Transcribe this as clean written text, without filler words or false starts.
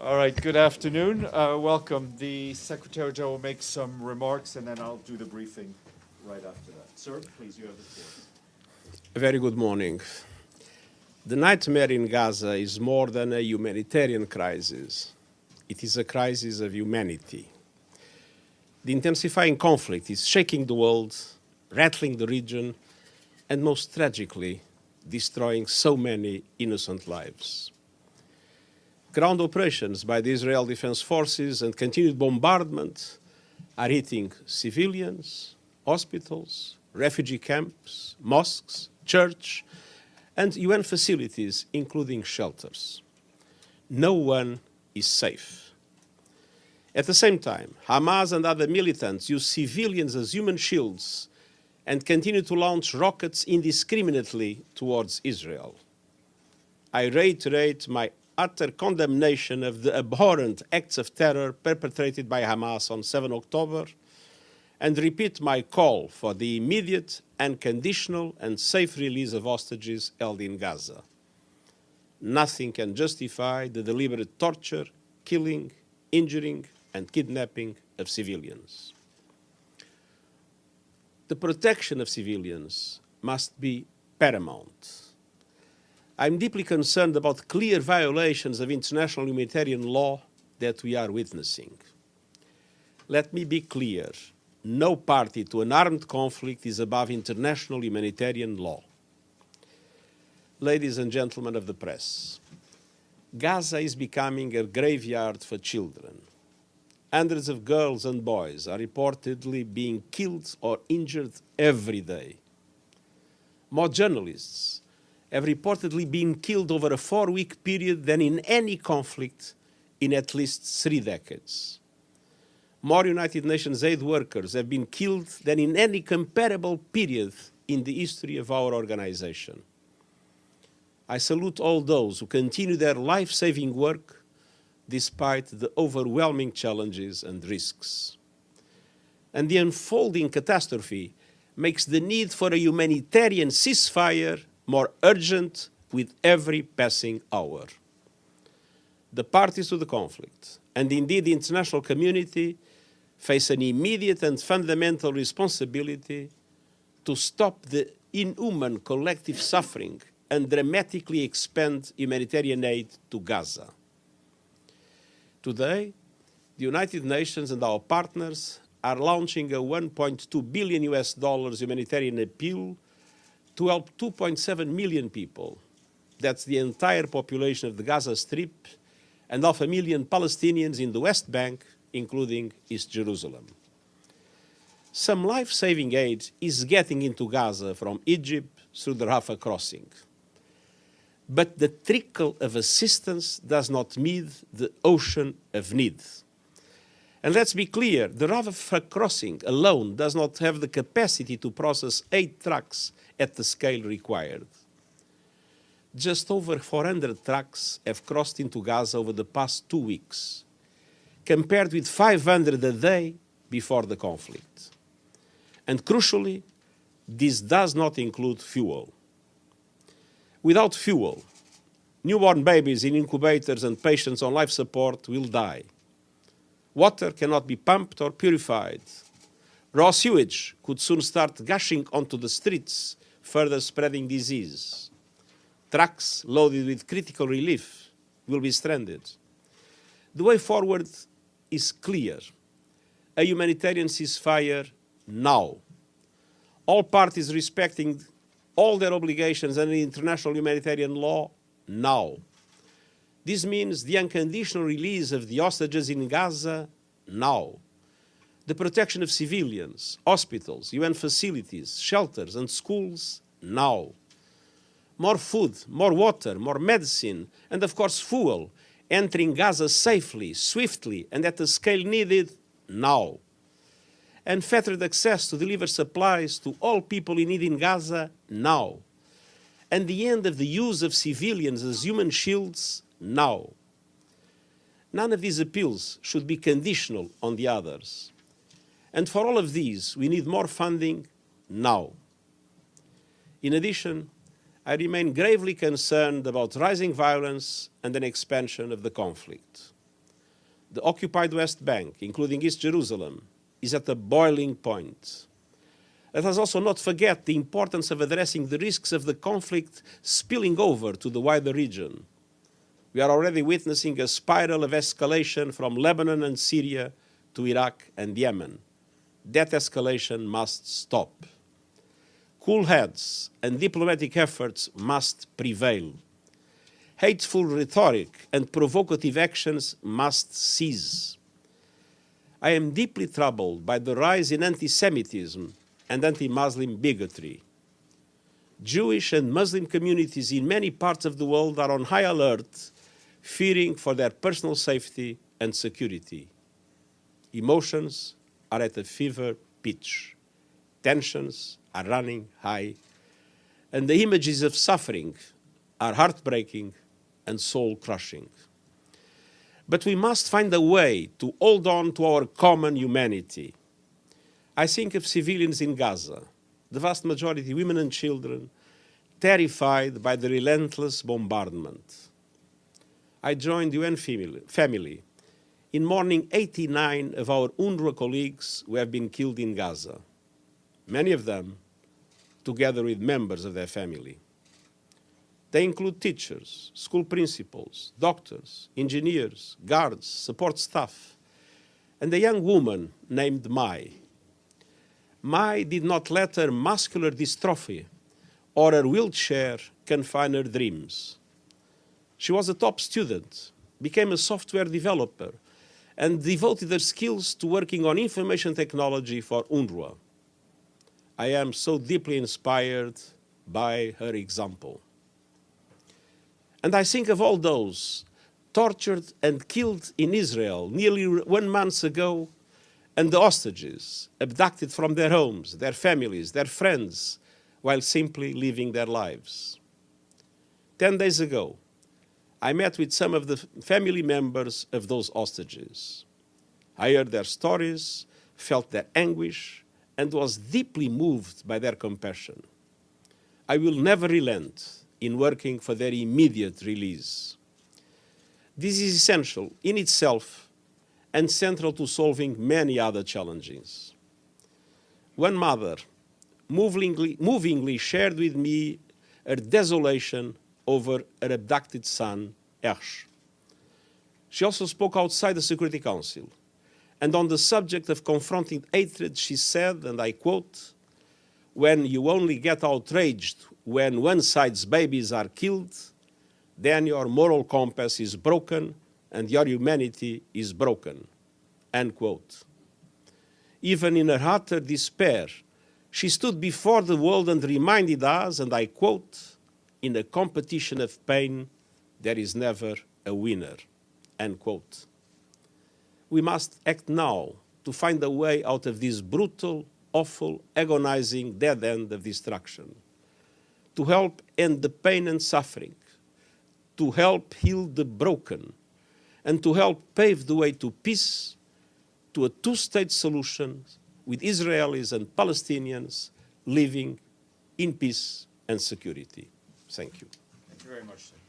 All right, good afternoon. Welcome. The Secretary General will make some remarks and then I'll do the briefing right after that. Sir, please, you have the floor. A very good morning. The nightmare in Gaza is more than a humanitarian crisis. It is a crisis of humanity. The intensifying conflict is shaking the world, rattling the region, and most tragically, destroying so many innocent lives. Ground operations by the Israel Defense Forces and continued bombardment are hitting civilians, hospitals, refugee camps, mosques, church, and UN facilities, including shelters. No one is safe. At the same time, Hamas and other militants use civilians as human shields and continue to launch rockets indiscriminately towards Israel. I reiterate my utter condemnation of the abhorrent acts of terror perpetrated by Hamas on 7 October and repeat my call for the immediate, unconditional and safe release of hostages held in Gaza. Nothing can justify the deliberate torture, killing, injuring and kidnapping of civilians. The protection of civilians must be paramount. I'm deeply concerned about clear violations of international humanitarian law that we are witnessing. Let me be clear. No party to an armed conflict is above international humanitarian law. Ladies and gentlemen of the press, Gaza is becoming a graveyard for children. Hundreds of girls and boys are reportedly being killed or injured every day. More journalists have reportedly been killed over a 4-week period than in any conflict in at least 3 decades. More United Nations aid workers have been killed than in any comparable period in the history of our organization. I salute all those who continue their life-saving work despite the overwhelming challenges and risks. And the unfolding catastrophe makes the need for a humanitarian ceasefire more urgent with every passing hour. The parties to the conflict, and indeed the international community, face an immediate and fundamental responsibility to stop the inhuman collective suffering and dramatically expand humanitarian aid to Gaza. Today, the United Nations and our partners are launching a $1.2 billion humanitarian appeal to help 2.7 million people. That's the entire population of the Gaza Strip and 500,000 Palestinians in the West Bank, including East Jerusalem. Some life-saving aid is getting into Gaza from Egypt through the Rafah crossing. But the trickle of assistance does not meet the ocean of need. And let's be clear, the Rafah crossing alone does not have the capacity to process 8 trucks at the scale required. Just over 400 trucks have crossed into Gaza over the past 2 weeks, compared with 500 a day before the conflict. And crucially, this does not include fuel. Without fuel, newborn babies in incubators and patients on life support will die. Water cannot be pumped or purified. Raw sewage could soon start gushing onto the streets, further spreading disease. Trucks loaded with critical relief will be stranded. The way forward is clear. A humanitarian ceasefire now. All parties respecting all their obligations under international humanitarian law now. This means the unconditional release of the hostages in Gaza now. The protection of civilians, hospitals, UN facilities, shelters and schools now. More food, more water, more medicine, and of course fuel entering Gaza safely, swiftly, and at the scale needed now. Unfettered access to deliver supplies to all people in need in Gaza now. And the end of the use of civilians as human shields now. None of these appeals should be conditional on the others. And for all of these, we need more funding now. In addition, I remain gravely concerned about rising violence and an expansion of the conflict. The occupied West Bank, including East Jerusalem, is at a boiling point. Let us also not forget the importance of addressing the risks of the conflict spilling over to the wider region. We are already witnessing a spiral of escalation from Lebanon and Syria to Iraq and Yemen. That escalation must stop. Cool heads and diplomatic efforts must prevail. Hateful rhetoric and provocative actions must cease. I am deeply troubled by the rise in anti-Semitism and anti-Muslim bigotry. Jewish and Muslim communities in many parts of the world are on high alert, fearing for their personal safety and security. Emotions are at a fever pitch. Tensions are running high, and the images of suffering are heartbreaking and soul-crushing. But we must find a way to hold on to our common humanity. I think of civilians in Gaza, the vast majority women and children, terrified by the relentless bombardment. I joined the UN family in mourning 89 of our UNRWA colleagues who have been killed in Gaza, many of them together with members of their family. They include teachers, school principals, doctors, engineers, guards, support staff, and a young woman named Mai. Mai did not let her muscular dystrophy or her wheelchair confine her dreams. She was a top student, became a software developer, and devoted her skills to working on information technology for UNRWA. I am so deeply inspired by her example. And I think of all those tortured and killed in Israel nearly 1 month ago, and the hostages abducted from their homes, their families, their friends, while simply living their lives. 10 days ago, I met with some of the family members of those hostages. I heard their stories, felt their anguish, and was deeply moved by their compassion. I will never relent in working for their immediate release. This is essential in itself and central to solving many other challenges. One mother movingly shared with me her desolation over her abducted son, Ersh. She also spoke outside the Security Council, and on the subject of confronting hatred, she said, and I quote, "When you only get outraged when one side's babies are killed, then your moral compass is broken and your humanity is broken," end quote. Even in her utter despair, she stood before the world and reminded us, and I quote, "In a competition of pain, there is never a winner," end quote. We must act now to find a way out of this brutal, awful, agonizing dead end of destruction, to help end the pain and suffering, to help heal the broken, and to help pave the way to peace, to a two-state solution with Israelis and Palestinians living in peace and security. Thank you. Thank you very much, sir.